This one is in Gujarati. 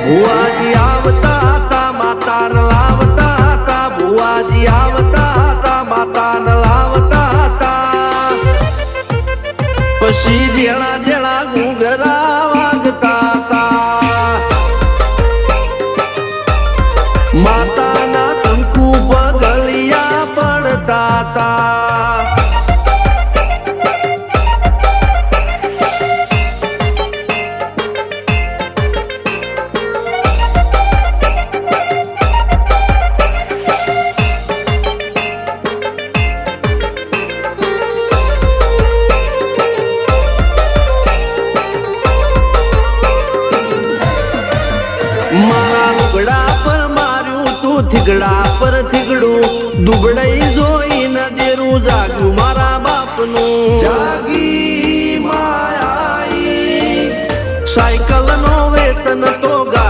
ભુવાજી આવતા હતા માતા ન લાવતા હતા ભુવાજી આવતા હતા માતા ન લાવતા હતા પછી જેણા જેણા ઘૂંઘરા વાગતા હતા માતાના કંકુ પગલિયા પડતા હતા મારા લુગડા પર માર્યું તું થીગડા પર થીગડું દુબળાઈ જોઈને દેરું જાગ્યું મારા બાપનું